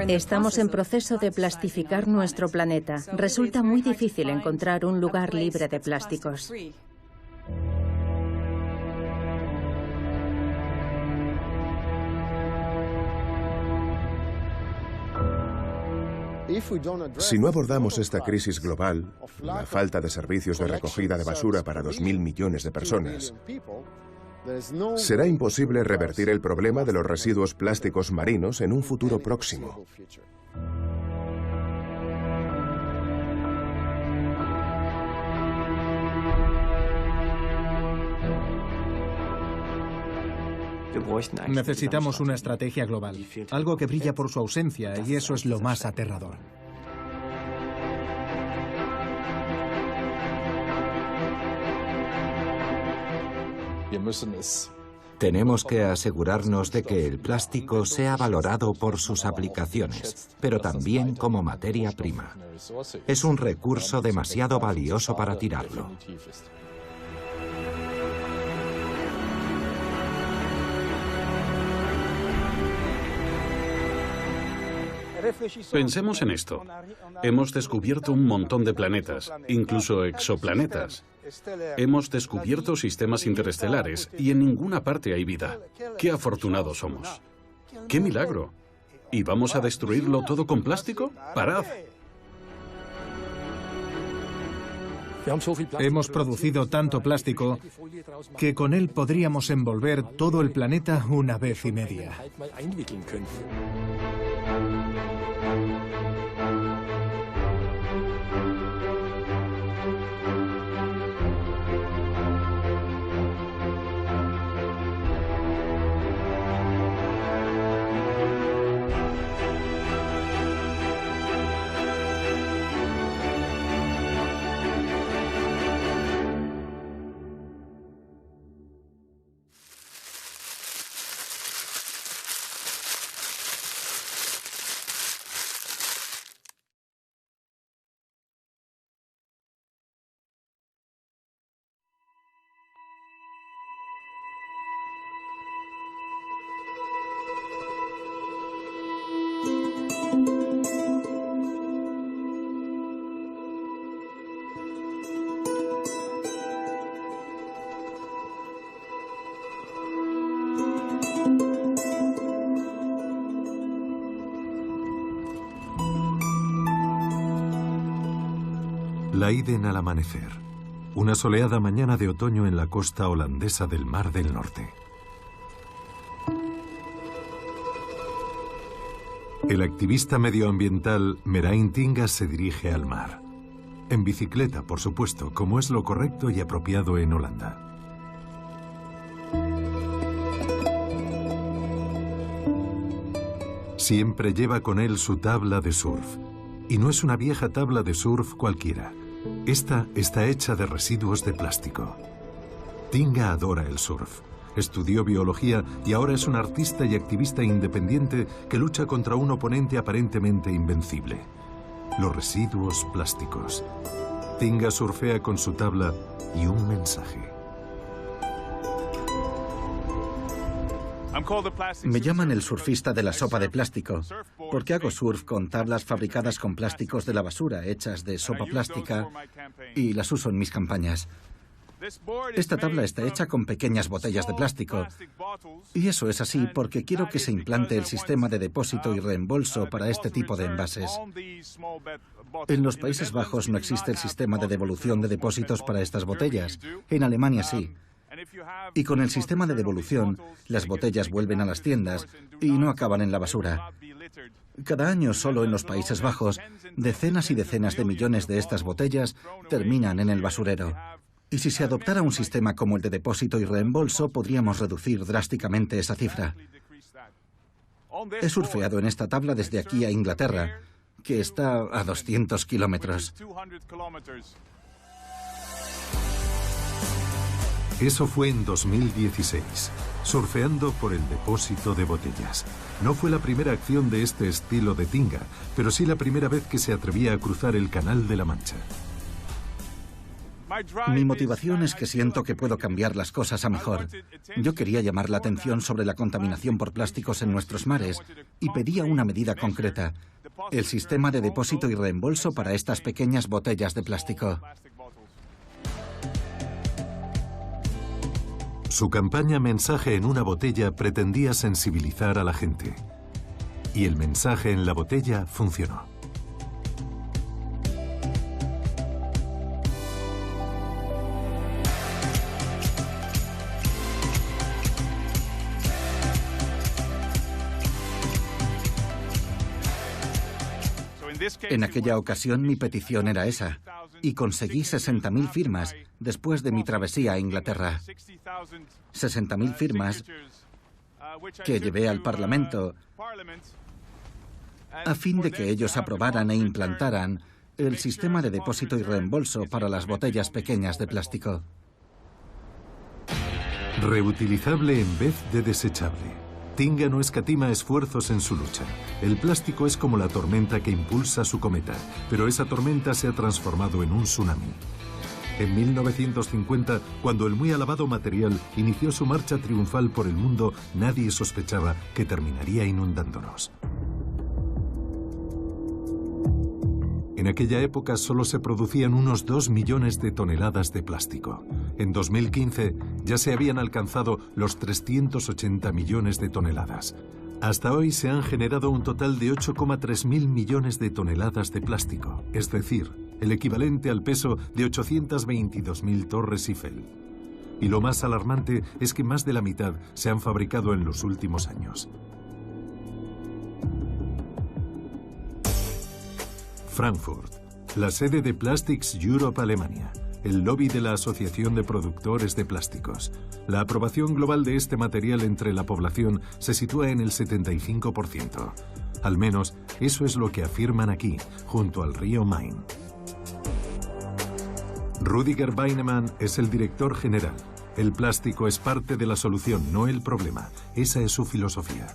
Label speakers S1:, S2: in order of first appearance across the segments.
S1: Estamos en proceso de plastificar nuestro planeta. Resulta muy difícil encontrar un lugar libre de plásticos.
S2: Si no abordamos esta crisis global, la falta de servicios de recogida de basura para 2.000 millones de personas, será imposible revertir el problema de los residuos plásticos marinos en un futuro próximo.
S3: Necesitamos una estrategia global, algo que brilla por su ausencia, y eso es lo más aterrador.
S4: Tenemos que asegurarnos de que el plástico sea valorado por sus aplicaciones, pero también como materia prima. Es un recurso demasiado valioso para tirarlo.
S5: Pensemos en esto. Hemos descubierto un montón de planetas, incluso exoplanetas. Hemos descubierto sistemas interestelares y en ninguna parte hay vida. ¡Qué afortunados somos! ¡Qué milagro! ¿Y vamos a destruirlo todo con plástico? ¡Parad!
S3: Hemos producido tanto plástico que con él podríamos envolver todo el planeta una vez y media.
S6: Leiden al amanecer. Una soleada mañana de otoño en la costa holandesa del Mar del Norte. El activista medioambiental Merain Tinga se dirige al mar. En bicicleta, por supuesto, como es lo correcto y apropiado en Holanda. Siempre lleva con él su tabla de surf. Y no es una vieja tabla de surf cualquiera. Esta está hecha de residuos de plástico. Tinga adora el surf. Estudió biología y ahora es un artista y activista independiente que lucha contra un oponente aparentemente invencible: los residuos plásticos. Tinga surfea con su tabla y un mensaje.
S7: Me llaman el surfista de la sopa de plástico, porque hago surf con tablas fabricadas con plásticos de la basura, hechas de sopa plástica, y las uso en mis campañas. Esta tabla está hecha con pequeñas botellas de plástico, y eso es así porque quiero que se implante el sistema de depósito y reembolso para este tipo de envases. En los Países Bajos no existe el sistema de devolución de depósitos para estas botellas. En Alemania sí. Y con el sistema de devolución, las botellas vuelven a las tiendas y no acaban en la basura. Cada año, solo en los Países Bajos, decenas y decenas de millones de estas botellas terminan en el basurero. Y si se adoptara un sistema como el de depósito y reembolso, podríamos reducir drásticamente esa cifra. He surfeado en esta tabla desde aquí a Inglaterra, que está a 200 kilómetros.
S6: Eso fue en 2016, surfeando por el depósito de botellas. No fue la primera acción de este estilo de Tinga, pero sí la primera vez que se atrevía a cruzar el Canal de la Mancha.
S7: Mi motivación es que siento que puedo cambiar las cosas a mejor. Yo quería llamar la atención sobre la contaminación por plásticos en nuestros mares y pedía una medida concreta: el sistema de depósito y reembolso para estas pequeñas botellas de plástico.
S6: Su campaña Mensaje en una botella pretendía sensibilizar a la gente. Y el mensaje en la botella funcionó.
S7: En aquella ocasión mi petición era esa, y conseguí 60.000 firmas después de mi travesía a Inglaterra. 60.000 firmas que llevé al Parlamento a fin de que ellos aprobaran e implantaran el sistema de depósito y reembolso para las botellas pequeñas de plástico.
S6: Reutilizable en vez de desechable. Tinga no escatima esfuerzos en su lucha. El plástico es como la tormenta que impulsa su cometa, pero esa tormenta se ha transformado en un tsunami. En 1950, cuando el muy alabado material inició su marcha triunfal por el mundo, nadie sospechaba que terminaría inundándonos. En aquella época solo se producían unos 2 millones de toneladas de plástico. En 2015 ya se habían alcanzado los 380 millones de toneladas. Hasta hoy se han generado un total de 8,3 mil millones de toneladas de plástico, es decir, el equivalente al peso de 822.000 Torres Eiffel. Y lo más alarmante es que más de la mitad se han fabricado en los últimos años. Frankfurt, la sede de Plastics Europe Alemania, el lobby de la Asociación de Productores de Plásticos. La aprobación global de este material entre la población se sitúa en el 75%. Al menos eso es lo que afirman aquí, junto al río Main. Rüdiger Weinemann es el director general. El plástico es parte de la solución, no el problema. Esa es su filosofía.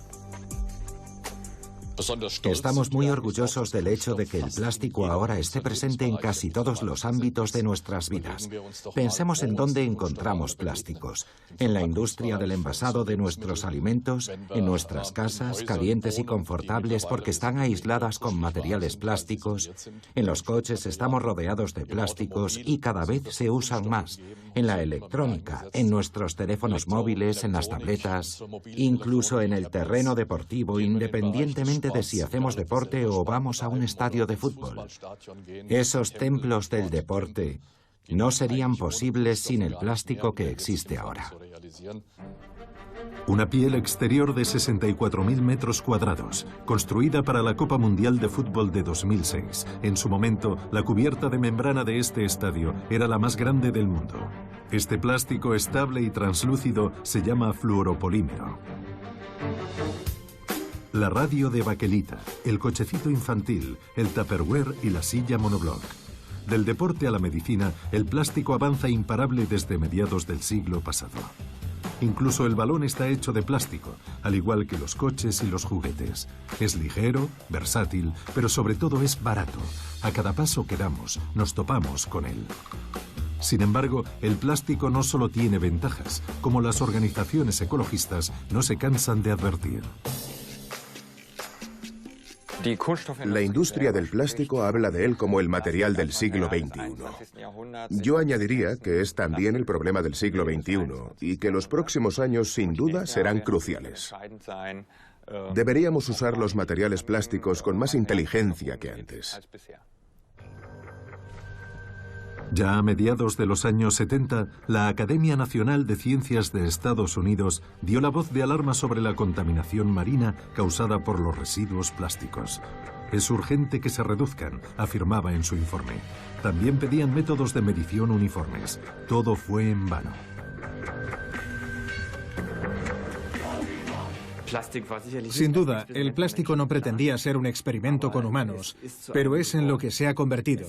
S4: Estamos muy orgullosos del hecho de que el plástico ahora esté presente en casi todos los ámbitos de nuestras vidas. Pensemos en dónde encontramos plásticos. En la industria del envasado de nuestros alimentos, en nuestras casas, calientes y confortables porque están aisladas con materiales plásticos. En los coches estamos rodeados de plásticos y cada vez se usan más. En la electrónica, en nuestros teléfonos móviles, en las tabletas, incluso en el terreno deportivo, independientemente de si hacemos deporte o vamos a un estadio de fútbol. Esos templos del deporte no serían posibles sin el plástico que existe ahora.
S6: Una piel exterior de 64.000 metros cuadrados, construida para la Copa Mundial de Fútbol de 2006. En su momento, la cubierta de membrana de este estadio era la más grande del mundo. Este plástico estable y translúcido se llama fluoropolímero. La radio de baquelita, el cochecito infantil, el Tupperware y la silla monobloc. Del deporte a la medicina, el plástico avanza imparable desde mediados del siglo pasado. Incluso el balón está hecho de plástico, al igual que los coches y los juguetes. Es ligero, versátil, pero sobre todo es barato. A cada paso que damos, nos topamos con él. Sin embargo, el plástico no solo tiene ventajas, como las organizaciones ecologistas no se cansan de advertir.
S2: La industria del plástico habla de él como el material del siglo XXI. Yo añadiría que es también el problema del siglo XXI y que los próximos años sin duda serán cruciales. Deberíamos usar los materiales plásticos con más inteligencia que antes.
S6: Ya a mediados de los años 70, la Academia Nacional de Ciencias de Estados Unidos dio la voz de alarma sobre la contaminación marina causada por los residuos plásticos. Es urgente que se reduzcan, afirmaba en su informe. También pedían métodos de medición uniformes. Todo fue en vano.
S3: Sin duda, el plástico no pretendía ser un experimento con humanos, pero es en lo que se ha convertido.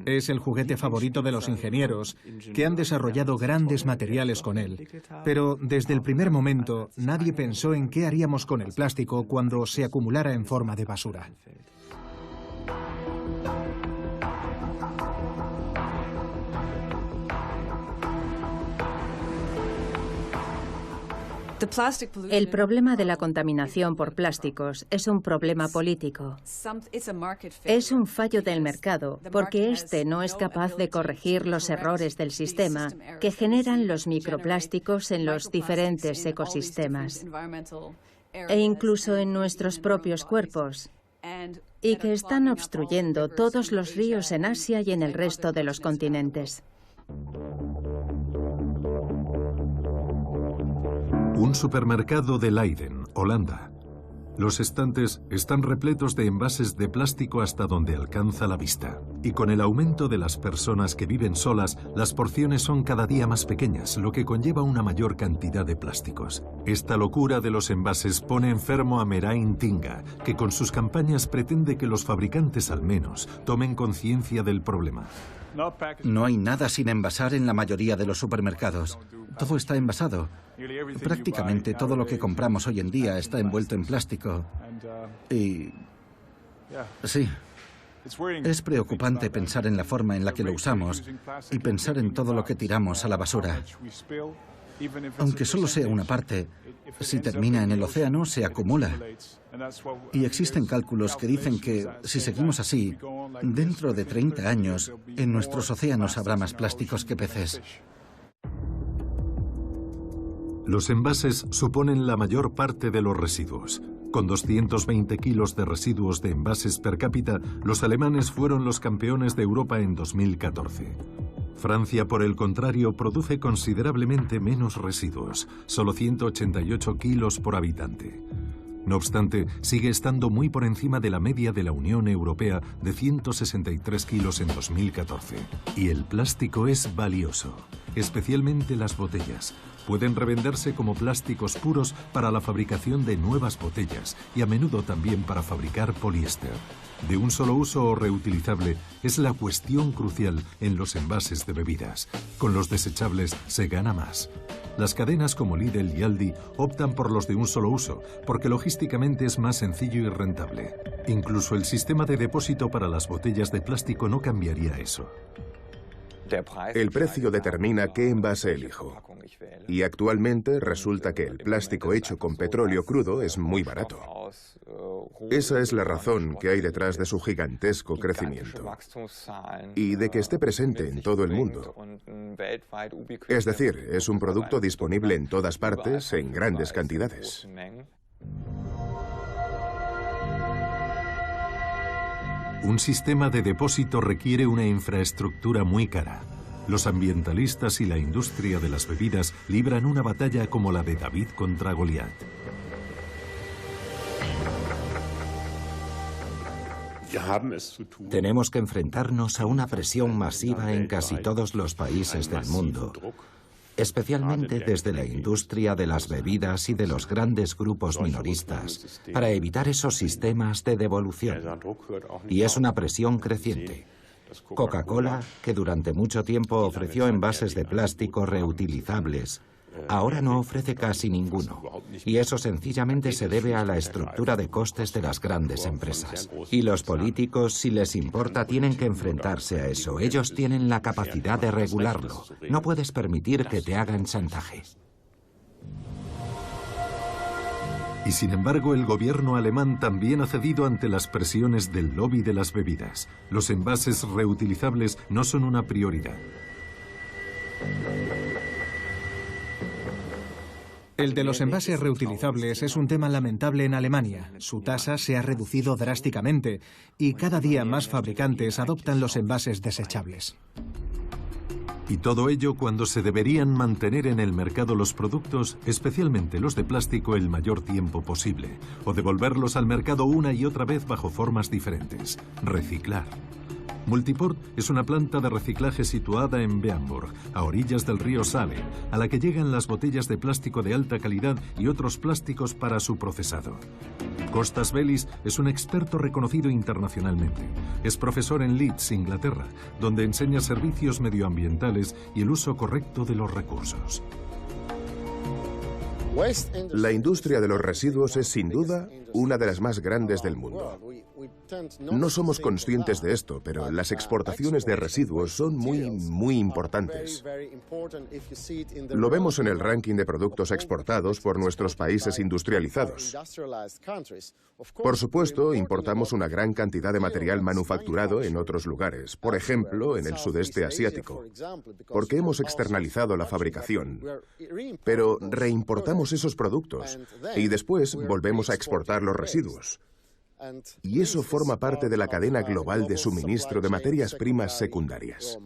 S3: Es el juguete favorito de los ingenieros, que han desarrollado grandes materiales con él. Pero desde el primer momento, nadie pensó en qué haríamos con el plástico cuando se acumulara en forma de basura.
S1: El problema de la contaminación por plásticos es un problema político. Es un fallo del mercado porque éste no es capaz de corregir los errores del sistema que generan los microplásticos en los diferentes ecosistemas e incluso en nuestros propios cuerpos, y que están obstruyendo todos los ríos en Asia y en el resto de los continentes.
S6: Un supermercado de Leiden, Holanda. Los estantes están repletos de envases de plástico hasta donde alcanza la vista. Y con el aumento de las personas que viven solas, las porciones son cada día más pequeñas, lo que conlleva una mayor cantidad de plásticos. Esta locura de los envases pone enfermo a Merain Tinga, que con sus campañas pretende que los fabricantes al menos tomen conciencia del problema.
S7: No hay nada sin envasar en la mayoría de los supermercados. Todo está envasado. Prácticamente todo lo que compramos hoy en día está envuelto en plástico. Y... sí. Es preocupante pensar en la forma en la que lo usamos y pensar en todo lo que tiramos a la basura. Aunque solo sea una parte, si termina en el océano, se acumula. Y existen cálculos que dicen que, si seguimos así, dentro de 30 años, en nuestros océanos habrá más plásticos que peces.
S6: Los envases suponen la mayor parte de los residuos. Con 220 kilos de residuos de envases per cápita, los alemanes fueron los campeones de Europa en 2014. Francia, por el contrario, produce considerablemente menos residuos, solo 188 kilos por habitante. No obstante, sigue estando muy por encima de la media de la Unión Europea de 163 kilos en 2014. Y el plástico es valioso, especialmente las botellas. Pueden revenderse como plásticos puros para la fabricación de nuevas botellas y a menudo también para fabricar poliéster. De un solo uso o reutilizable es la cuestión crucial en los envases de bebidas. Con los desechables se gana más. Las cadenas como Lidl y Aldi optan por los de un solo uso, porque logísticamente es más sencillo y rentable. Incluso el sistema de depósito para las botellas de plástico no cambiaría eso.
S2: El precio determina qué envase elijo. Y actualmente resulta que el plástico hecho con petróleo crudo es muy barato. Esa es la razón que hay detrás de su gigantesco crecimiento y de que esté presente en todo el mundo. Es decir, es un producto disponible en todas partes en grandes cantidades.
S6: Un sistema de depósito requiere una infraestructura muy cara. Los ambientalistas y la industria de las bebidas libran una batalla como la de David contra Goliat.
S4: Tenemos que enfrentarnos a una presión masiva en casi todos los países del mundo, especialmente desde la industria de las bebidas y de los grandes grupos minoristas, para evitar esos sistemas de devolución. Y es una presión creciente. Coca-Cola, que durante mucho tiempo ofreció envases de plástico reutilizables, ahora no ofrece casi ninguno. Y eso sencillamente se debe a la estructura de costes de las grandes empresas. Y los políticos, si les importa, tienen que enfrentarse a eso. Ellos tienen la capacidad de regularlo. No puedes permitir que te hagan chantaje.
S6: Y sin embargo, el gobierno alemán también ha cedido ante las presiones del lobby de las bebidas. Los envases reutilizables no son una prioridad.
S3: El de los envases reutilizables es un tema lamentable en Alemania. Su tasa se ha reducido drásticamente y cada día más fabricantes adoptan los envases desechables.
S6: Y todo ello cuando se deberían mantener en el mercado los productos, especialmente los de plástico, el mayor tiempo posible, o devolverlos al mercado una y otra vez bajo formas diferentes. Reciclar. Multiport es una planta de reciclaje situada en Bernburg, a orillas del río Saale, a la que llegan las botellas de plástico de alta calidad y otros plásticos para su procesado. Costas Bellis es un experto reconocido internacionalmente. Es profesor en Leeds, Inglaterra, donde enseña servicios medioambientales y el uso correcto de los recursos.
S2: La industria de los residuos es sin duda una de las más grandes del mundo. No somos conscientes de esto, pero las exportaciones de residuos son muy importantes. Lo vemos en el ranking de productos exportados por nuestros países industrializados. Por supuesto, importamos una gran cantidad de material manufacturado en otros lugares, por ejemplo, en el sudeste asiático, porque hemos externalizado la fabricación. Pero reimportamos esos productos y después volvemos a exportar los residuos. Y eso forma parte de la cadena global de suministro de materias primas secundarias.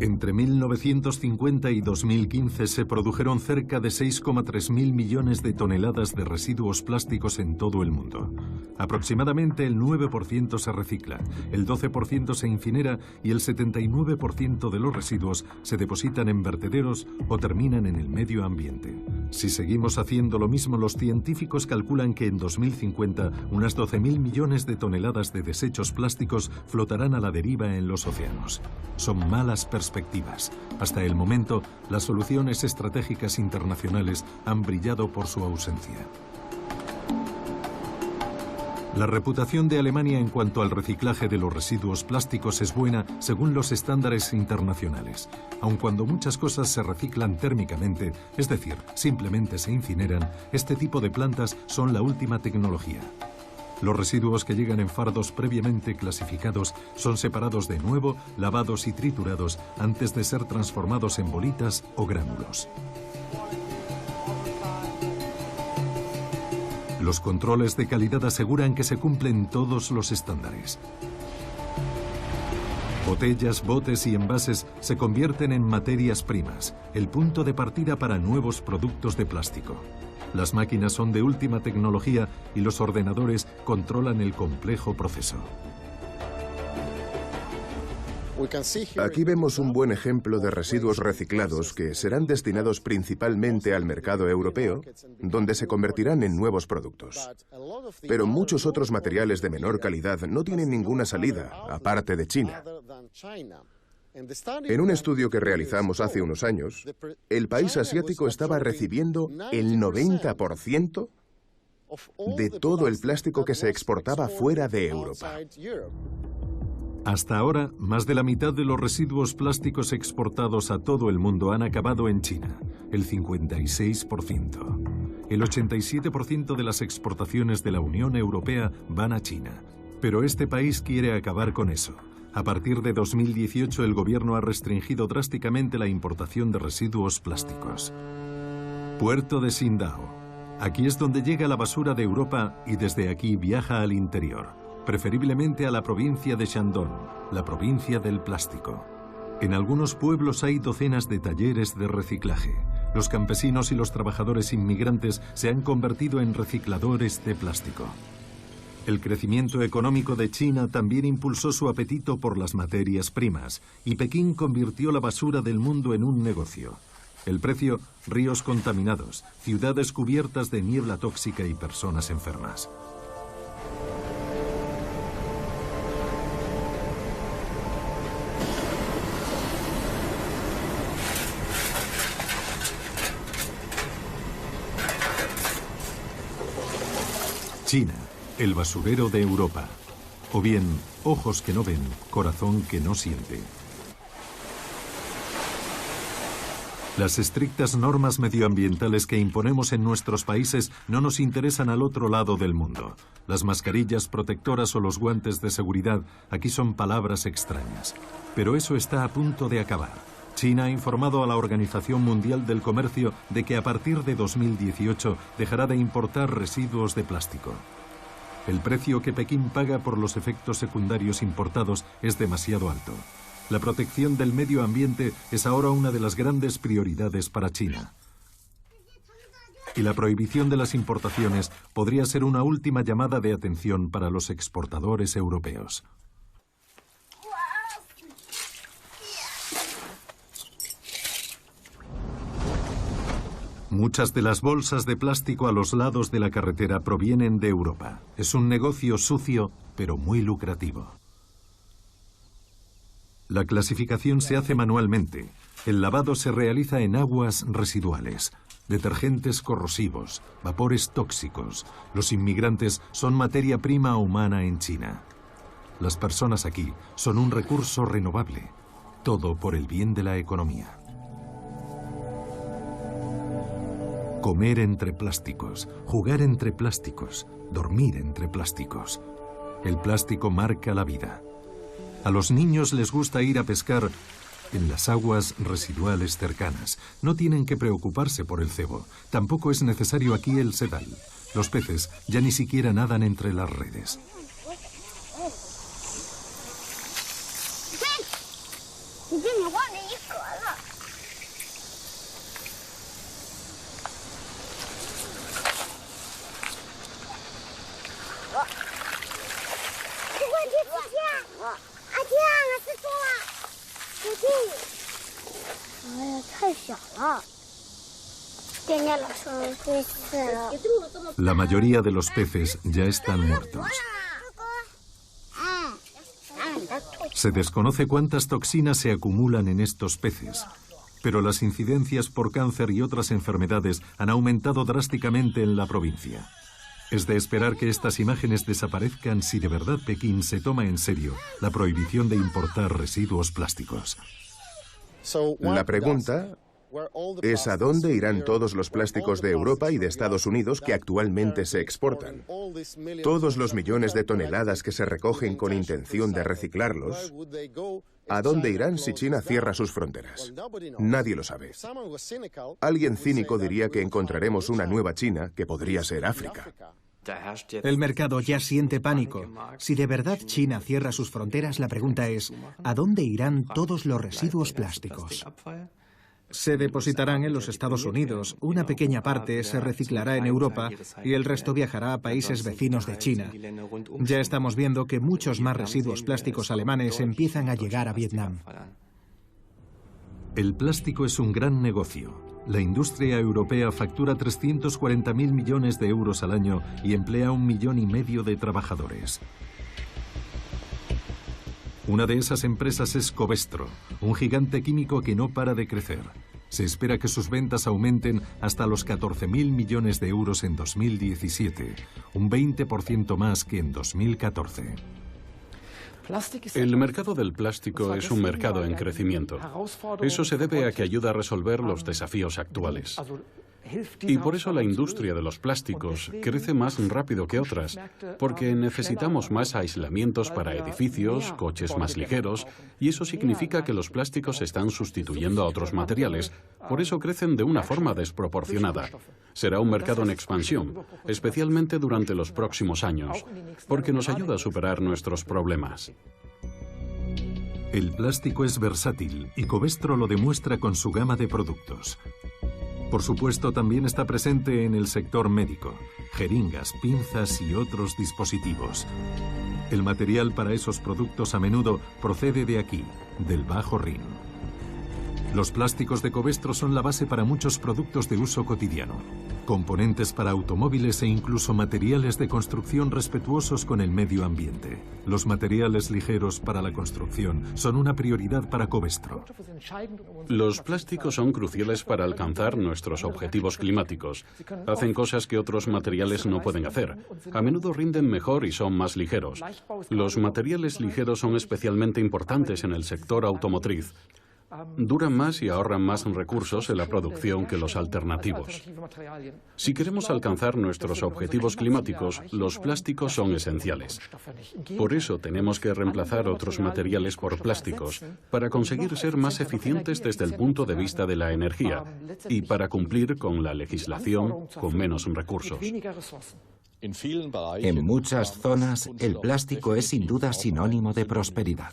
S6: Entre 1950 y 2015 se produjeron cerca de 6,3 mil millones de toneladas de residuos plásticos en todo el mundo. Aproximadamente el 9% se recicla, el 12% se incinera y el 79% de los residuos se depositan en vertederos o terminan en el medio ambiente. Si seguimos haciendo lo mismo, los científicos calculan que en 2050 unas 12.000 millones de toneladas de desechos plásticos flotarán a la deriva en los océanos. Son malas perspectivas. Hasta el momento, las soluciones estratégicas internacionales han brillado por su ausencia. La reputación de Alemania en cuanto al reciclaje de los residuos plásticos es buena según los estándares internacionales, aun cuando muchas cosas se reciclan térmicamente, es decir, simplemente se incineran, este tipo de plantas son la última tecnología. Los residuos que llegan en fardos previamente clasificados son separados de nuevo, lavados y triturados antes de ser transformados en bolitas o gránulos. Los controles de calidad aseguran que se cumplen todos los estándares. Botellas, botes y envases se convierten en materias primas, el punto de partida para nuevos productos de plástico. Las máquinas son de última tecnología y los ordenadores controlan el complejo proceso.
S2: Aquí vemos un buen ejemplo de residuos reciclados que serán destinados principalmente al mercado europeo, donde se convertirán en nuevos productos. Pero muchos otros materiales de menor calidad no tienen ninguna salida, aparte de China. En un estudio que realizamos hace unos años, el país asiático estaba recibiendo el 90% de todo el plástico que se exportaba fuera de Europa.
S6: Hasta ahora, más de la mitad de los residuos plásticos exportados a todo el mundo han acabado en China, el 56%. El 87% de las exportaciones de la Unión Europea van a China. Pero este país quiere acabar con eso. A partir de 2018, el gobierno ha restringido drásticamente la importación de residuos plásticos. Puerto de Qingdao. Aquí es donde llega la basura de Europa y desde aquí viaja al interior, preferiblemente a la provincia de Shandong, la provincia del plástico. En algunos pueblos hay docenas de talleres de reciclaje. Los campesinos y los trabajadores inmigrantes se han convertido en recicladores de plástico. El crecimiento económico de China también impulsó su apetito por las materias primas y Pekín convirtió la basura del mundo en un negocio. El precio, ríos contaminados, ciudades cubiertas de niebla tóxica y personas enfermas. China, el basurero de Europa. O bien, ojos que no ven, corazón que no siente. Las estrictas normas medioambientales que imponemos en nuestros países no nos interesan al otro lado del mundo. Las mascarillas protectoras o los guantes de seguridad aquí son palabras extrañas. Pero eso está a punto de acabar. China ha informado a la Organización Mundial del Comercio de que a partir de 2018 dejará de importar residuos de plástico. El precio que Pekín paga por los efectos secundarios importados es demasiado alto. La protección del medio ambiente es ahora una de las grandes prioridades para China. Y la prohibición de las importaciones podría ser una última llamada de atención para los exportadores europeos. Muchas de las bolsas de plástico a los lados de la carretera provienen de Europa. Es un negocio sucio, pero muy lucrativo. La clasificación se hace manualmente. El lavado se realiza en aguas residuales. detergentes corrosivos, vapores tóxicos. Los inmigrantes son materia prima humana en China. Las personas aquí son un recurso renovable. Todo por el bien de la economía. Comer entre plásticos, jugar entre plásticos, dormir entre plásticos. El plástico marca la vida. A los niños les gusta ir a pescar en las aguas residuales cercanas. No tienen que preocuparse por el cebo. Tampoco es necesario aquí el sedal. Los peces ya ni siquiera nadan entre las redes. La mayoría de los peces ya están muertos. Se desconoce cuántas toxinas se acumulan en estos peces, pero las incidencias por cáncer y otras enfermedades han aumentado drásticamente en la provincia. Es de esperar que estas imágenes desaparezcan si de verdad Pekín se toma en serio la prohibición de importar residuos plásticos.
S2: La pregunta es ¿a dónde irán todos los plásticos de Europa y de Estados Unidos que actualmente se exportan? Todos los millones de toneladas que se recogen con intención de reciclarlos, ¿a dónde irán si China cierra sus fronteras? Nadie lo sabe. Alguien cínico diría que encontraremos una nueva China que podría ser África.
S3: El mercado ya siente pánico. Si de verdad China cierra sus fronteras, la pregunta es, ¿a dónde irán todos los residuos plásticos? Se depositarán en los Estados Unidos, una pequeña parte se reciclará en Europa y el resto viajará a países vecinos de China. Ya estamos viendo que muchos más residuos plásticos alemanes empiezan a llegar a Vietnam.
S6: El plástico es un gran negocio. La industria europea factura 340.000 millones de euros al año y emplea 1,5 millones de trabajadores. Una de esas empresas es Covestro, un gigante químico que no para de crecer. Se espera que sus ventas aumenten hasta los 14.000 millones de euros en 2017, un 20% más que en 2014.
S5: El mercado del plástico es un mercado en crecimiento. Eso se debe a que ayuda a resolver los desafíos actuales. Y por eso la industria de los plásticos crece más rápido que otras, porque necesitamos más aislamientos para edificios, coches más ligeros, y eso significa que los plásticos están sustituyendo a otros materiales. Por eso crecen de una forma desproporcionada. Será un mercado en expansión, especialmente durante los próximos años, porque nos ayuda a superar nuestros problemas.
S6: El plástico es versátil y Covestro lo demuestra con su gama de productos. Por supuesto, también está presente en el sector médico, jeringas, pinzas y otros dispositivos. El material para esos productos a menudo procede de aquí, del Bajo Rin. Los plásticos de Covestro son la base para muchos productos de uso cotidiano, componentes para automóviles e incluso materiales de construcción respetuosos con el medio ambiente. Los materiales ligeros para la construcción son una prioridad para Covestro.
S5: Los plásticos son cruciales para alcanzar nuestros objetivos climáticos. Hacen cosas que otros materiales no pueden hacer. A menudo rinden mejor y son más ligeros. Los materiales ligeros son especialmente importantes en el sector automotriz. Duran más y ahorran más recursos en la producción que los alternativos. Si queremos alcanzar nuestros objetivos climáticos, los plásticos son esenciales. Por eso tenemos que reemplazar otros materiales por plásticos, para conseguir ser más eficientes desde el punto de vista de la energía y para cumplir con la legislación con menos recursos.
S4: En muchas zonas, el plástico es sin duda sinónimo de prosperidad.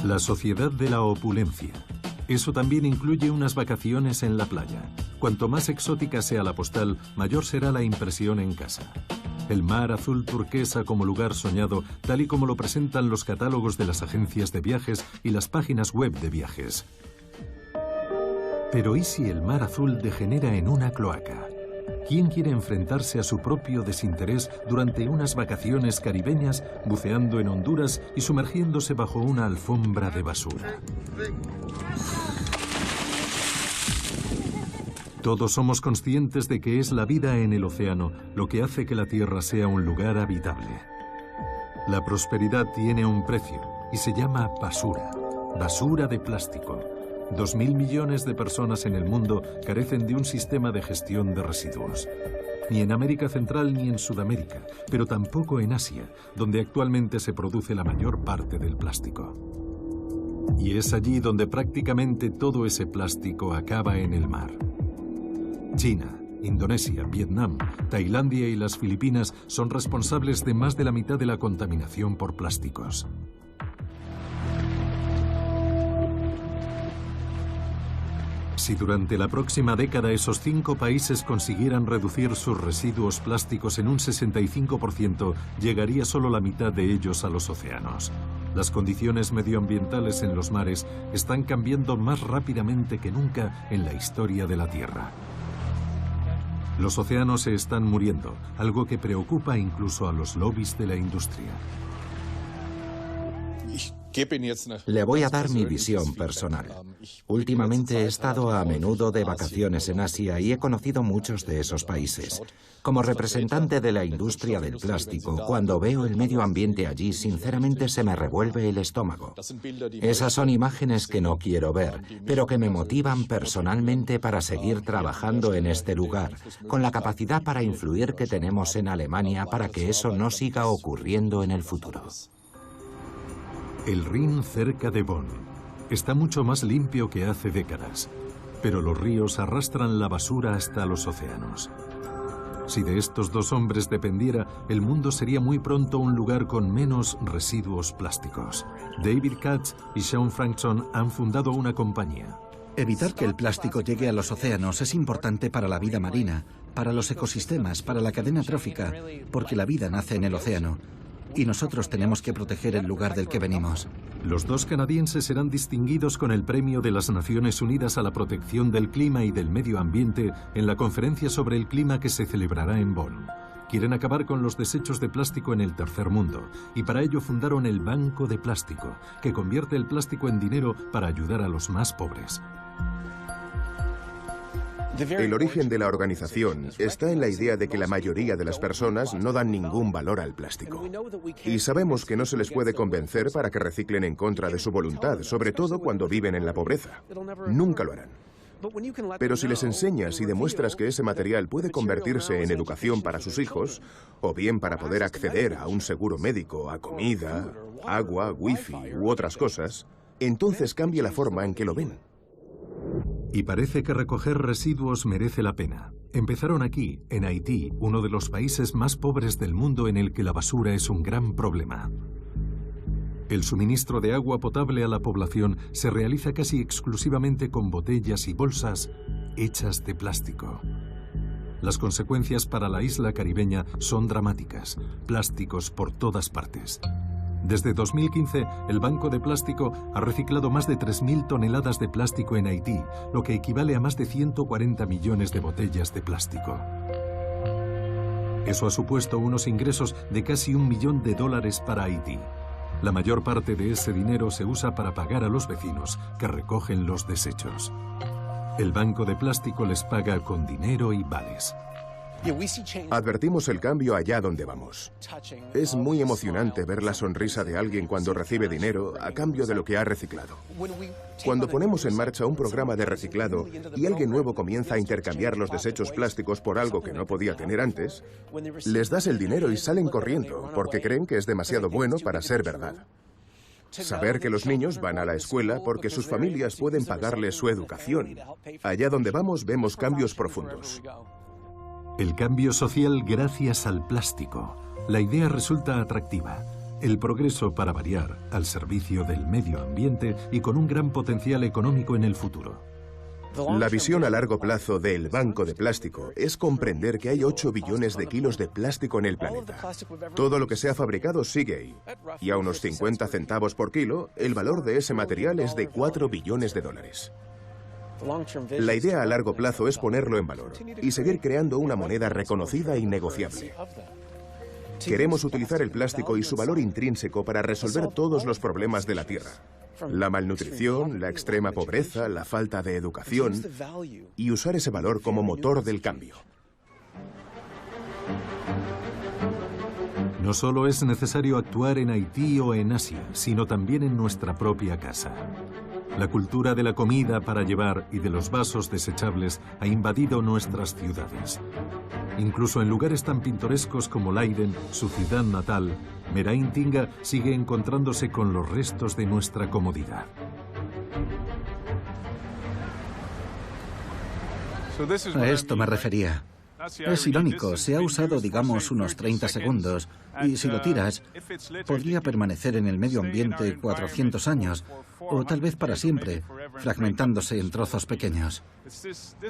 S6: La sociedad de la opulencia. Eso también incluye unas vacaciones en la playa. Cuanto más exótica sea la postal, mayor será la impresión en casa. El mar azul turquesa como lugar soñado, tal y como lo presentan los catálogos de las agencias de viajes y las páginas web de viajes. Pero ¿y si el mar azul degenera en una cloaca? ¿Quién quiere enfrentarse a su propio desinterés durante unas vacaciones caribeñas, buceando en Honduras y sumergiéndose bajo una alfombra de basura? Todos somos conscientes de que es la vida en el océano lo que hace que la Tierra sea un lugar habitable. La prosperidad tiene un precio y se llama basura. Basura de plástico. 2.000 millones de personas en el mundo carecen de un sistema de gestión de residuos. Ni en América Central ni en Sudamérica, pero tampoco en Asia, donde actualmente se produce la mayor parte del plástico. Y es allí donde prácticamente todo ese plástico acaba en el mar. China, Indonesia, Vietnam, Tailandia y las Filipinas son responsables de más de la mitad de la contaminación por plásticos. Si durante la próxima década esos 5 países consiguieran reducir sus residuos plásticos en un 65%, llegaría solo la mitad de ellos a los océanos. Las condiciones medioambientales en los mares están cambiando más rápidamente que nunca en la historia de la Tierra. Los océanos se están muriendo, algo que preocupa incluso a los lobbies de la industria.
S4: Le voy a dar mi visión personal. Últimamente he estado a menudo de vacaciones en Asia y he conocido muchos de esos países. Como representante de la industria del plástico, cuando veo el medio ambiente allí, sinceramente se me revuelve el estómago. Esas son imágenes que no quiero ver, pero que me motivan personalmente para seguir trabajando en este lugar, con la capacidad para influir que tenemos en Alemania para que eso no siga ocurriendo en el futuro.
S6: El Rin cerca de Bonn está mucho más limpio que hace décadas, pero los ríos arrastran la basura hasta los océanos. Si de estos 2 hombres dependiera, el mundo sería muy pronto un lugar con menos residuos plásticos. David Katz y Sean Frankson han fundado una compañía.
S7: Evitar que el plástico llegue a los océanos es importante para la vida marina, para los ecosistemas, para la cadena trófica, porque la vida nace en el océano. Y nosotros tenemos que proteger el lugar del que venimos.
S6: Los 2 canadienses serán distinguidos con el Premio de las Naciones Unidas a la Protección del Clima y del Medio Ambiente en la conferencia sobre el clima que se celebrará en Bonn. Quieren acabar con los desechos de plástico en el tercer mundo y para ello fundaron el Banco de Plástico, que convierte el plástico en dinero para ayudar a los más pobres.
S2: El origen de la organización está en la idea de que la mayoría de las personas no dan ningún valor al plástico. Y sabemos que no se les puede convencer para que reciclen en contra de su voluntad, sobre todo cuando viven en la pobreza. Nunca lo harán. Pero si les enseñas y demuestras que ese material puede convertirse en educación para sus hijos, o bien para poder acceder a un seguro médico, a comida, agua, wifi u otras cosas, entonces cambia la forma en que lo ven.
S6: Y parece que recoger residuos merece la pena. Empezaron aquí, en Haití, uno de los países más pobres del mundo en el que la basura es un gran problema. El suministro de agua potable a la población se realiza casi exclusivamente con botellas y bolsas hechas de plástico. Las consecuencias para la isla caribeña son dramáticas. Plásticos por todas partes. Desde 2015, el Banco de Plástico ha reciclado más de 3.000 toneladas de plástico en Haití, lo que equivale a más de 140 millones de botellas de plástico. Eso ha supuesto unos ingresos de casi $1 millón para Haití. La mayor parte de ese dinero se usa para pagar a los vecinos que recogen los desechos. El Banco de Plástico les paga con dinero y vales.
S2: Advertimos el cambio allá donde vamos. Es muy emocionante ver la sonrisa de alguien cuando recibe dinero a cambio de lo que ha reciclado. Cuando ponemos en marcha un programa de reciclado y alguien nuevo comienza a intercambiar los desechos plásticos por algo que no podía tener antes, les das el dinero y salen corriendo porque creen que es demasiado bueno para ser verdad. Saber que los niños van a la escuela porque sus familias pueden pagarles su educación. Allá donde vamos vemos cambios profundos.
S6: El cambio social gracias al plástico. La idea resulta atractiva. El progreso, para variar, al servicio del medio ambiente y con un gran potencial económico en el futuro.
S2: La visión a largo plazo del Banco de Plástico es comprender que hay 8 billones de kilos de plástico en el planeta. Todo lo que se ha fabricado sigue ahí. Y a unos 50 centavos por kilo, el valor de ese material es de $4 billones. La idea a largo plazo es ponerlo en valor y seguir creando una moneda reconocida y negociable. Queremos utilizar el plástico y su valor intrínseco para resolver todos los problemas de la Tierra. La malnutrición, la extrema pobreza, la falta de educación, y usar ese valor como motor del cambio.
S6: No solo es necesario actuar en Haití o en Asia, sino también en nuestra propia casa. La cultura de la comida para llevar y de los vasos desechables ha invadido nuestras ciudades. Incluso en lugares tan pintorescos como Leiden, su ciudad natal, Merain Tinga sigue encontrándose con los restos de nuestra comodidad.
S7: A esto me refería. Es irónico, se ha usado, digamos, unos 30 segundos, y si lo tiras, podría permanecer en el medio ambiente 400 años, o tal vez para siempre, fragmentándose en trozos pequeños.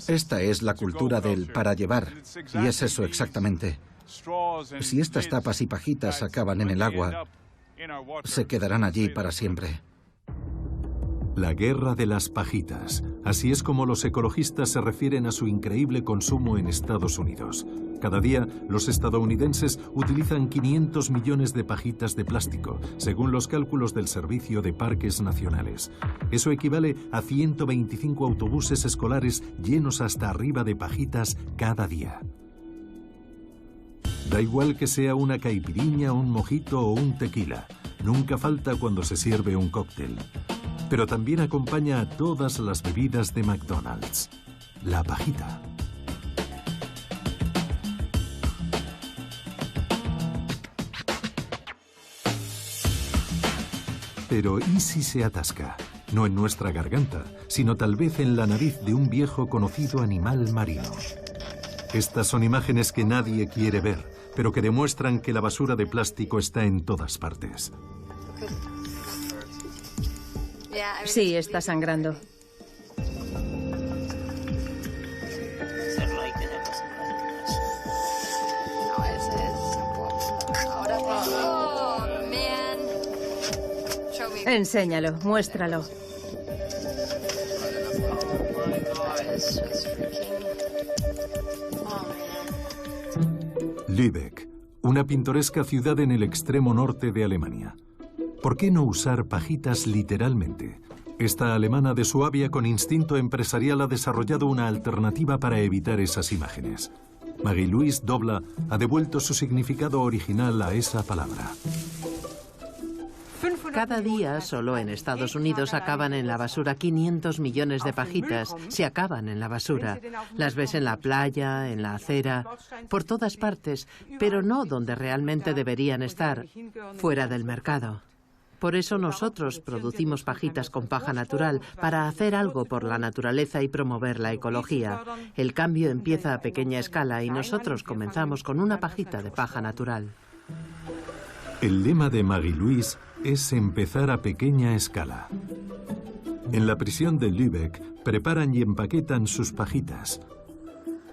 S7: Esta es la cultura del para llevar, y es eso exactamente. Si estas tapas y pajitas acaban en el agua, se quedarán allí para siempre.
S6: La guerra de las pajitas. Así es como los ecologistas se refieren a su increíble consumo en Estados Unidos. Cada día, los estadounidenses utilizan 500 millones de pajitas de plástico, según los cálculos del Servicio de Parques Nacionales. Eso equivale a 125 autobuses escolares llenos hasta arriba de pajitas cada día. Da igual que sea una caipiriña, un mojito o un tequila. Nunca falta cuando se sirve un cóctel. Pero también acompaña a todas las bebidas de McDonald's. La pajita. Pero ¿y si se atasca? No en nuestra garganta, sino tal vez en la nariz de un viejo conocido animal marino. Estas son imágenes que nadie quiere ver, pero que demuestran que la basura de plástico está en todas partes.
S1: Sí, está sangrando. Enséñalo, muéstralo.
S6: Lübeck, una pintoresca ciudad en el extremo norte de Alemania. ¿Por qué no usar pajitas literalmente? Esta alemana de Suabia con instinto empresarial ha desarrollado una alternativa para evitar esas imágenes. Marie-Louise Dobler ha devuelto su significado original a esa palabra.
S8: Cada día, solo en Estados Unidos, acaban en la basura 500 millones de pajitas. Se acaban en la basura. Las ves en la playa, en la acera, por todas partes, pero no donde realmente deberían estar, fuera del mercado. Por eso nosotros producimos pajitas con paja natural, para hacer algo por la naturaleza y promover la ecología. El cambio empieza a pequeña escala y nosotros comenzamos con una pajita de paja natural.
S6: El lema de Marie-Louise es empezar a pequeña escala. En la prisión de Lübeck preparan y empaquetan sus pajitas.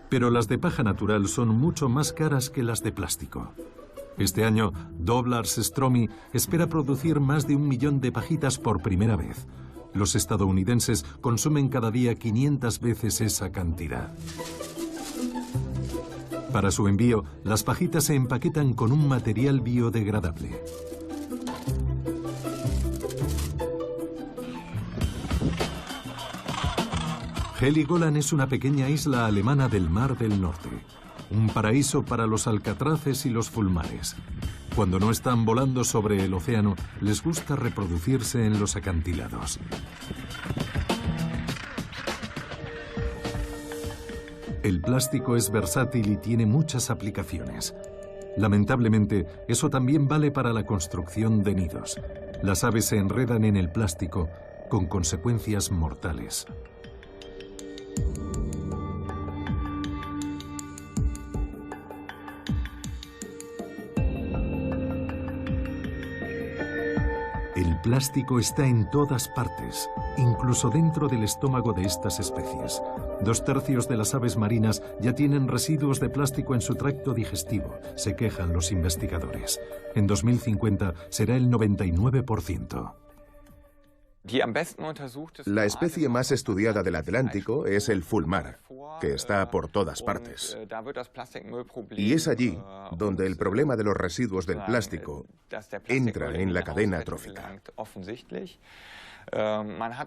S6: Pero las de paja natural son mucho más caras que las de plástico. Este año, Doblars Stromy espera producir más de 1 millón de pajitas por primera vez. Los estadounidenses consumen cada día 500 veces esa cantidad. Para su envío, las pajitas se empaquetan con un material biodegradable. Heligoland es una pequeña isla alemana del Mar del Norte. Un paraíso para los alcatraces y los fulmares. Cuando no están volando sobre el océano, les gusta reproducirse en los acantilados. El plástico es versátil y tiene muchas aplicaciones. Lamentablemente, eso también vale para la construcción de nidos. Las aves se enredan en el plástico, con consecuencias mortales. El plástico está en todas partes, incluso dentro del estómago de estas especies. 2/3 de las aves marinas ya tienen residuos de plástico en su tracto digestivo, se quejan los investigadores. En 2050 será el 99%.
S2: La especie más estudiada del Atlántico es el fulmar, que está por todas partes. Y es allí donde el problema de los residuos del plástico entra en la cadena trófica.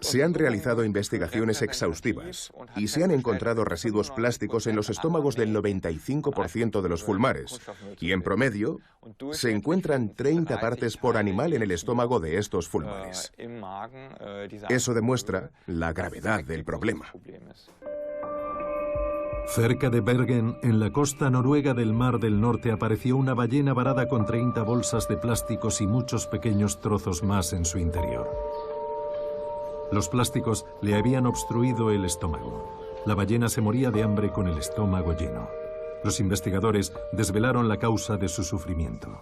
S2: Se han realizado investigaciones exhaustivas y se han encontrado residuos plásticos en los estómagos del 95% de los fulmares, y en promedio se encuentran 30 partes por animal en el estómago de estos fulmares. Eso demuestra la gravedad del problema.
S6: Cerca de Bergen, en la costa noruega del Mar del Norte, apareció una ballena varada con 30 bolsas de plásticos y muchos pequeños trozos más en su interior. Los plásticos le habían obstruido el estómago. La ballena se moría de hambre con el estómago lleno. Los investigadores desvelaron la causa de su sufrimiento.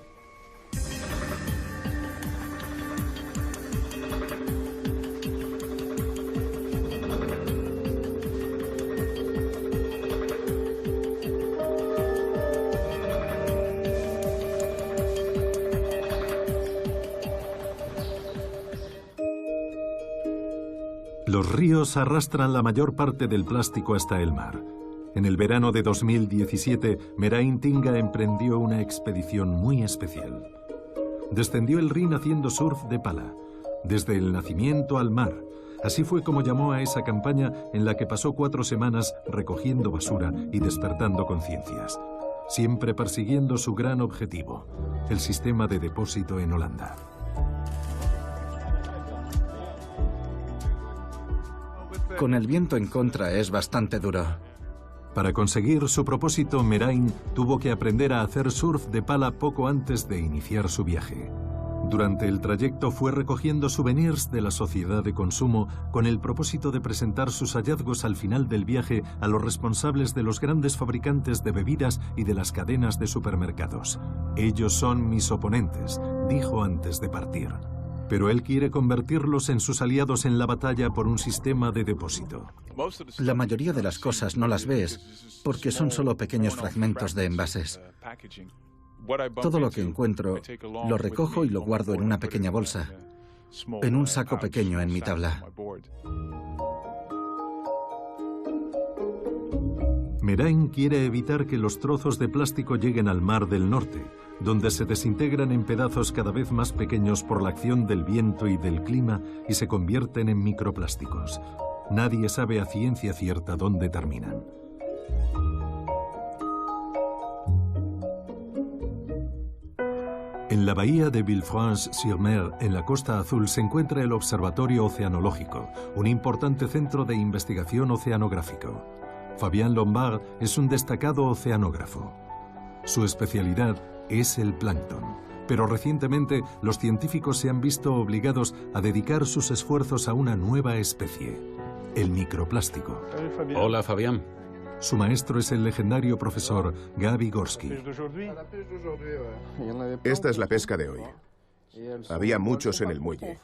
S6: Los ríos arrastran la mayor parte del plástico hasta el mar. En el verano de 2017, Merain Tinga emprendió una expedición muy especial. Descendió el Rin haciendo surf de pala, desde el nacimiento al mar. Así fue como llamó a esa campaña en la que pasó 4 semanas recogiendo basura y despertando conciencias, siempre persiguiendo su gran objetivo, el sistema de depósito en Holanda.
S7: Con el viento en contra es bastante duro.
S6: Para conseguir su propósito, Merain tuvo que aprender a hacer surf de pala poco antes de iniciar su viaje. Durante el trayecto fue recogiendo souvenirs de la sociedad de consumo con el propósito de presentar sus hallazgos al final del viaje a los responsables de los grandes fabricantes de bebidas y de las cadenas de supermercados. Ellos son mis oponentes, dijo antes de partir. Pero él quiere convertirlos en sus aliados en la batalla por un sistema de depósito.
S7: La mayoría de las cosas no las ves porque son solo pequeños fragmentos de envases. Todo lo que encuentro lo recojo y lo guardo en una pequeña bolsa, en un saco pequeño en mi tabla.
S6: Merain quiere evitar que los trozos de plástico lleguen al Mar del Norte, donde se desintegran en pedazos cada vez más pequeños por la acción del viento y del clima y se convierten en microplásticos. Nadie sabe a ciencia cierta dónde terminan. En la bahía de Villefranche-sur-Mer, en la Costa Azul, se encuentra el Observatorio Oceanológico, un importante centro de investigación oceanográfico. Fabien Lombard es un destacado oceanógrafo. Su especialidad es el plancton, pero recientemente los científicos se han visto obligados a dedicar sus esfuerzos a una nueva especie, el microplástico.
S5: Hola, Fabián.
S6: Su maestro es el legendario profesor Gabi Gorski.
S2: Esta es la pesca de hoy. Había muchos en el muelle.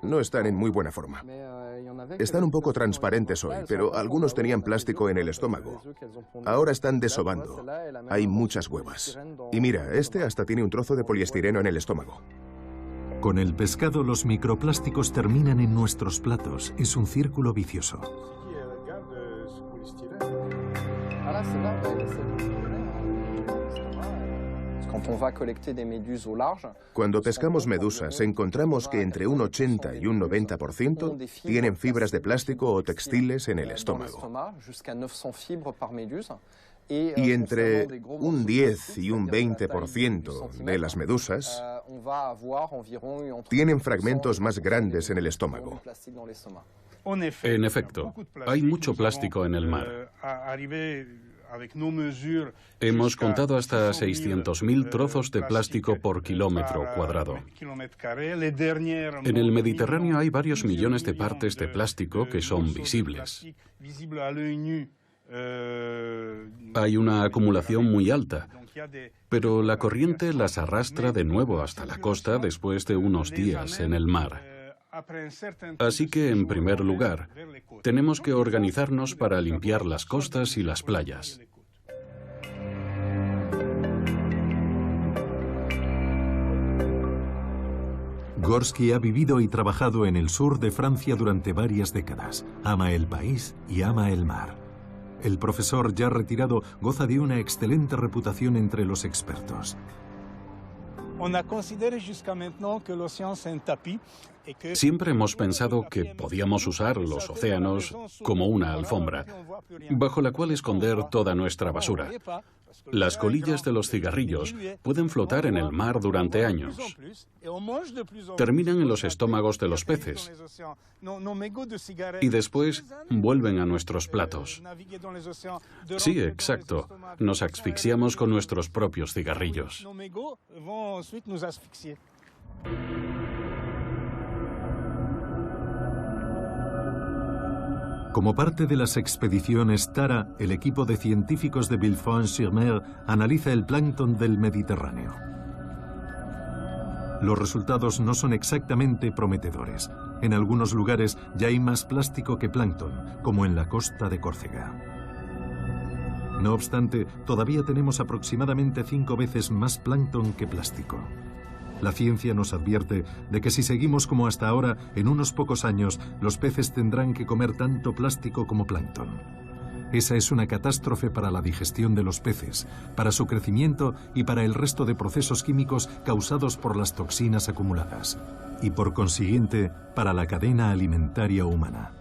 S2: No están en muy buena forma. Están un poco transparentes hoy, pero algunos tenían plástico en el estómago. Ahora están desovando. Hay muchas huevas. Y mira, este hasta tiene un trozo de poliestireno en el estómago.
S6: Con el pescado, los microplásticos terminan en nuestros platos. Es un círculo vicioso.
S2: Cuando pescamos medusas, encontramos que entre un 80 y un 90% tienen fibras de plástico o textiles en el estómago. Y entre un 10 y un 20% de las medusas tienen fragmentos más grandes en el estómago.
S5: En efecto, hay mucho plástico en el mar. Hemos contado hasta 600.000 trozos de plástico por kilómetro cuadrado. En el Mediterráneo hay varios millones de partes de plástico que son visibles. Hay una acumulación muy alta, pero la corriente las arrastra de nuevo hasta la costa después de unos días en el mar. Así que, en primer lugar, tenemos que organizarnos para limpiar las costas y las playas.
S6: Gorski ha vivido y trabajado en el sur de Francia durante varias décadas. Ama el país y ama el mar. El profesor, ya retirado, goza de una excelente reputación entre los expertos.
S5: Siempre hemos pensado que podíamos usar los océanos como una alfombra, bajo la cual esconder toda nuestra basura. Las colillas de los cigarrillos pueden flotar en el mar durante años. Terminan en los estómagos de los peces y después vuelven a nuestros platos. Sí, exacto. Nos asfixiamos con nuestros propios cigarrillos.
S6: Como parte de las expediciones Tara, el equipo de científicos de Villefranche-sur-Mer analiza el plancton del Mediterráneo. Los resultados no son exactamente prometedores. En algunos lugares ya hay más plástico que plancton, como en la costa de Córcega. No obstante, todavía tenemos aproximadamente 5 veces más plancton que plástico. La ciencia nos advierte de que si seguimos como hasta ahora, en unos pocos años, los peces tendrán que comer tanto plástico como plancton. Esa es una catástrofe para la digestión de los peces, para su crecimiento y para el resto de procesos químicos causados por las toxinas acumuladas. Y por consiguiente, para la cadena alimentaria humana.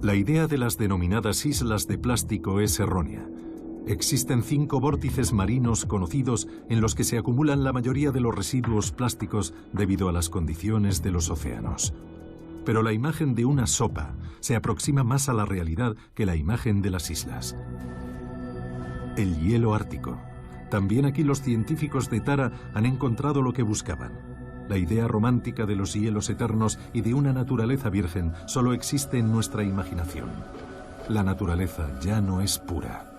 S6: La idea de las denominadas islas de plástico es errónea. Existen 5 vórtices marinos conocidos en los que se acumulan la mayoría de los residuos plásticos debido a las condiciones de los océanos. Pero la imagen de una sopa se aproxima más a la realidad que la imagen de las islas. El hielo ártico. También aquí los científicos de Tara han encontrado lo que buscaban. La idea romántica de los hielos eternos y de una naturaleza virgen solo existe en nuestra imaginación. La naturaleza ya no es pura.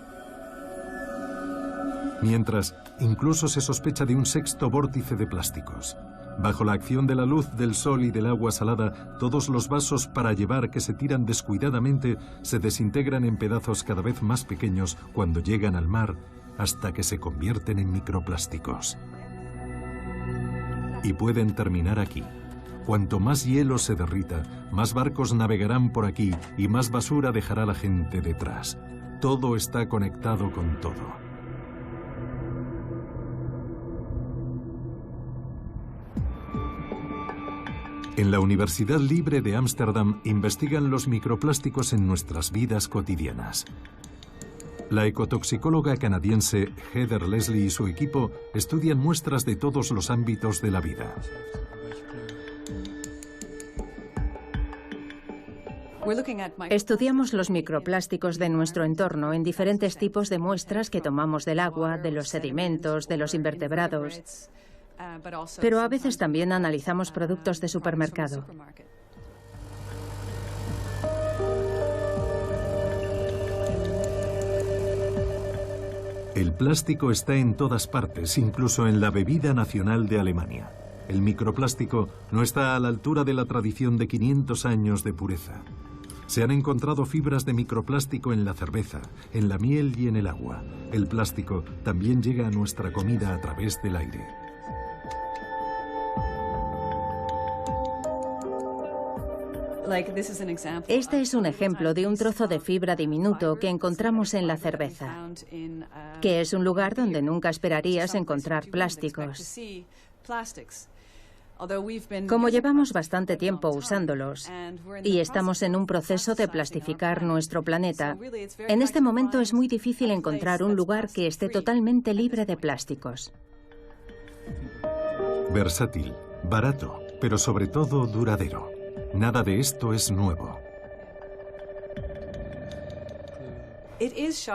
S6: Mientras, incluso se sospecha de un 6º vórtice de plásticos. Bajo la acción de la luz del sol y del agua salada, todos los vasos para llevar que se tiran descuidadamente se desintegran en pedazos cada vez más pequeños cuando llegan al mar, hasta que se convierten en microplásticos. Y pueden terminar aquí. Cuanto más hielo se derrita, más barcos navegarán por aquí y más basura dejará la gente detrás. Todo está conectado con todo. En la Universidad Libre de Ámsterdam investigan los microplásticos en nuestras vidas cotidianas. La ecotoxicóloga canadiense Heather Leslie y su equipo estudian muestras de todos los ámbitos de la vida.
S1: Estudiamos los microplásticos de nuestro entorno en diferentes tipos de muestras que tomamos del agua, de los sedimentos, de los invertebrados. Pero a veces también analizamos productos de supermercado.
S6: El plástico está en todas partes, incluso en la bebida nacional de Alemania. El microplástico no está a la altura de la tradición de 500 años de pureza. Se han encontrado fibras de microplástico en la cerveza, en la miel y en el agua. El plástico también llega a nuestra comida a través del aire.
S1: Este es un ejemplo de un trozo de fibra diminuto que encontramos en la cerveza, que es un lugar donde nunca esperarías encontrar plásticos. Como llevamos bastante tiempo usándolos y estamos en un proceso de plastificar nuestro planeta, en este momento es muy difícil encontrar un lugar que esté totalmente libre de plásticos.
S6: Versátil, barato, pero sobre todo duradero. Nada de esto es nuevo.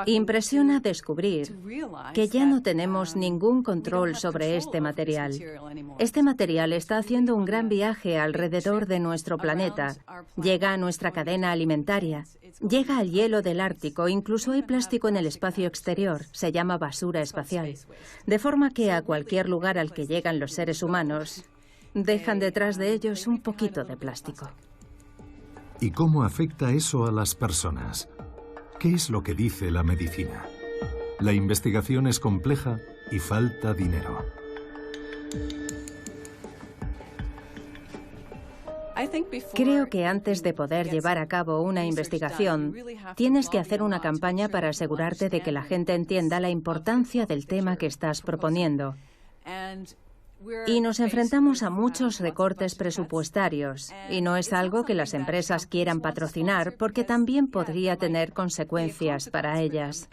S1: Impresiona descubrir que ya no tenemos ningún control sobre este material. Este material está haciendo un gran viaje alrededor de nuestro planeta. Llega a nuestra cadena alimentaria, llega al hielo del Ártico, incluso hay plástico en el espacio exterior. Se llama basura espacial. De forma que a cualquier lugar al que llegan los seres humanos, dejan detrás de ellos un poquito de plástico.
S6: ¿Y cómo afecta eso a las personas? ¿Qué es lo que dice la medicina? La investigación es compleja y falta dinero.
S1: Creo que antes de poder llevar a cabo una investigación, tienes que hacer una campaña para asegurarte de que la gente entienda la importancia del tema que estás proponiendo. Y nos enfrentamos a muchos recortes presupuestarios, y no es algo que las empresas quieran patrocinar porque también podría tener consecuencias para ellas.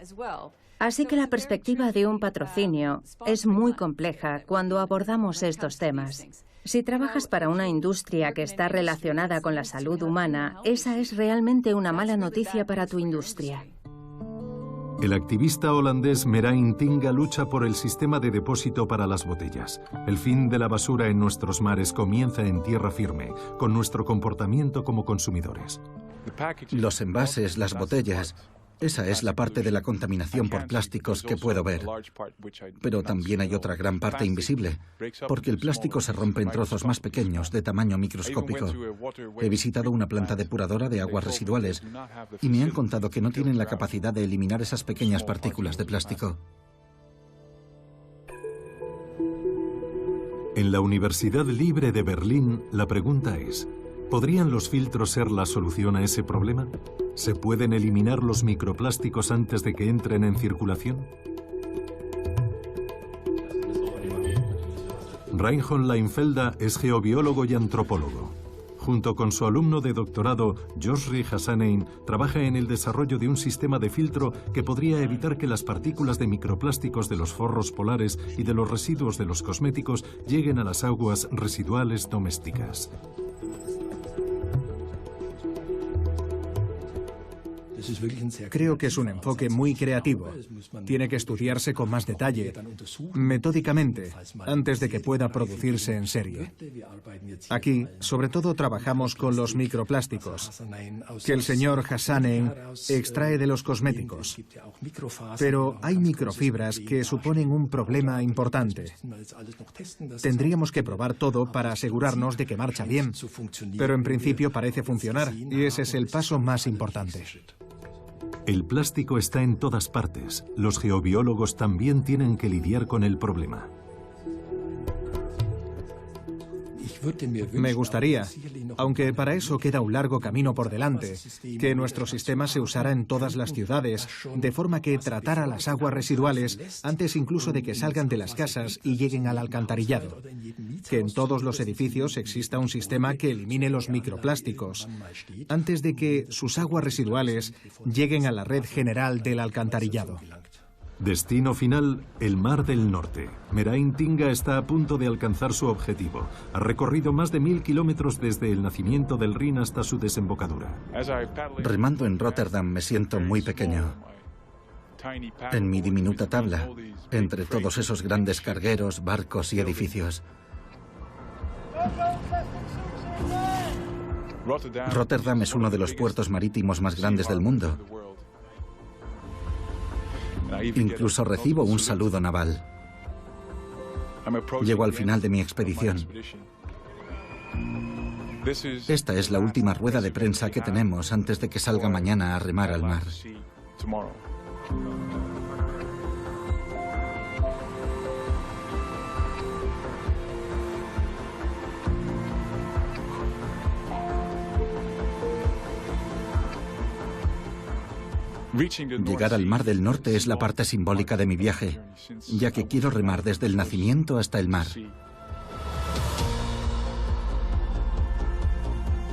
S1: Así que la perspectiva de un patrocinio es muy compleja cuando abordamos estos temas. Si trabajas para una industria que está relacionada con la salud humana, esa es realmente una mala noticia para tu industria.
S6: El activista holandés Merain Tinga lucha por el sistema de depósito para las botellas. El fin de la basura en nuestros mares comienza en tierra firme, con nuestro comportamiento como consumidores.
S7: Los envases, las botellas, esa es la parte de la contaminación por plásticos que puedo ver. Pero también hay otra gran parte invisible, porque el plástico se rompe en trozos más pequeños, de tamaño microscópico. He visitado una planta depuradora de aguas residuales y me han contado que no tienen la capacidad de eliminar esas pequeñas partículas de plástico.
S6: En la Universidad Libre de Berlín, la pregunta es: ¿podrían los filtros ser la solución a ese problema? ¿Se pueden eliminar los microplásticos antes de que entren en circulación? Reinhold Leinfelder es geobiólogo y antropólogo. Junto con su alumno de doctorado, Joshri Hassanein, trabaja en el desarrollo de un sistema de filtro que podría evitar que las partículas de microplásticos de los forros polares y de los residuos de los cosméticos lleguen a las aguas residuales domésticas.
S3: Creo que es un enfoque muy creativo. Tiene que estudiarse con más detalle, metódicamente, antes de que pueda producirse en serie. Aquí, sobre todo, trabajamos con los microplásticos, que el señor Hassanein extrae de los cosméticos. Pero hay microfibras que suponen un problema importante. Tendríamos que probar todo para asegurarnos de que marcha bien, pero en principio parece funcionar, y ese es el paso más importante.
S6: El plástico está en todas partes. Los geobiólogos también tienen que lidiar con el problema.
S3: Me gustaría, aunque para eso queda un largo camino por delante, que nuestro sistema se usara en todas las ciudades, de forma que tratara las aguas residuales antes incluso de que salgan de las casas y lleguen al alcantarillado. Que en todos los edificios exista un sistema que elimine los microplásticos antes de que sus aguas residuales lleguen a la red general del alcantarillado.
S6: Destino final, el Mar del Norte. Merain Tinga está a punto de alcanzar su objetivo. Ha recorrido más de 1000 kilómetros desde el nacimiento del Rin hasta su desembocadura.
S7: Remando en Rotterdam me siento muy pequeño. En mi diminuta tabla, entre todos esos grandes cargueros, barcos y edificios. Rotterdam es uno de los puertos marítimos más grandes del mundo. Incluso recibo un saludo naval. Llego al final de mi expedición. Esta es la última rueda de prensa que tenemos antes de que salga mañana a remar al mar. Llegar al Mar del Norte es la parte simbólica de mi viaje, ya que quiero remar desde el nacimiento hasta el mar.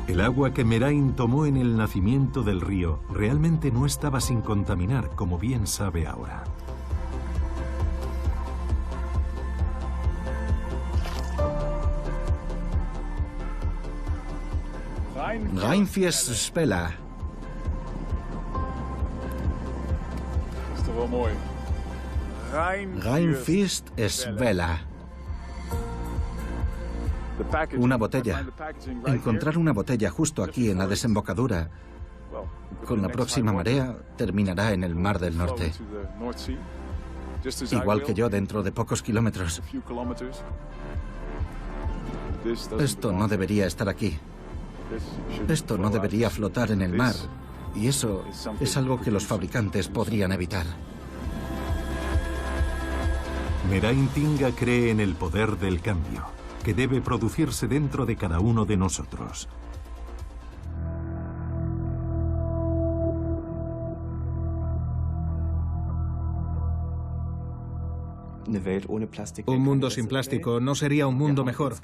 S6: El agua que Merain tomó en el nacimiento del río realmente no estaba sin contaminar, como bien sabe ahora.
S7: Rheinfestspela. Rheinfestspela. Una botella. Encontrar una botella justo aquí en la desembocadura, con la próxima marea, terminará en el Mar del Norte. Igual que yo dentro de pocos kilómetros. Esto no debería estar aquí. Esto no debería flotar en el mar. Y eso es algo que los fabricantes podrían evitar.
S6: Merain Tinga cree en el poder del cambio, que debe producirse dentro de cada uno de nosotros.
S3: Un mundo sin plástico no sería un mundo mejor,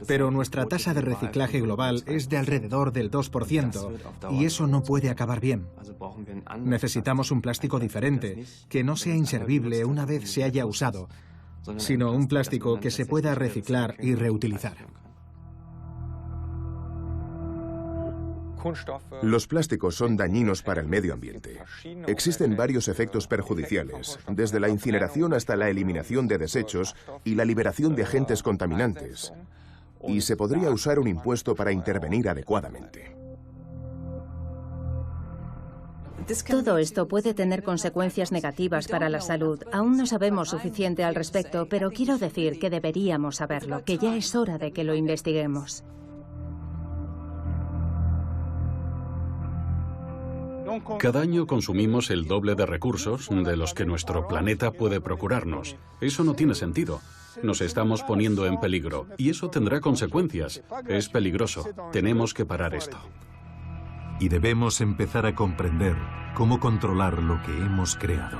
S3: pero nuestra tasa de reciclaje global es de alrededor del 2%, y eso no puede acabar bien. Necesitamos un plástico diferente, que no sea inservible una vez se haya usado, sino un plástico que se pueda reciclar y reutilizar.
S2: Los plásticos son dañinos para el medio ambiente. Existen varios efectos perjudiciales, desde la incineración hasta la eliminación de desechos y la liberación de agentes contaminantes. Y se podría usar un impuesto para intervenir adecuadamente.
S1: Todo esto puede tener consecuencias negativas para la salud. Aún no sabemos suficiente al respecto, pero quiero decir que deberíamos saberlo, que ya es hora de que lo investiguemos.
S5: Cada año consumimos el doble de recursos de los que nuestro planeta puede procurarnos. Eso no tiene sentido. Nos estamos poniendo en peligro y eso tendrá consecuencias. Es peligroso. Tenemos que parar esto.
S6: Y debemos empezar a comprender cómo controlar lo que hemos creado.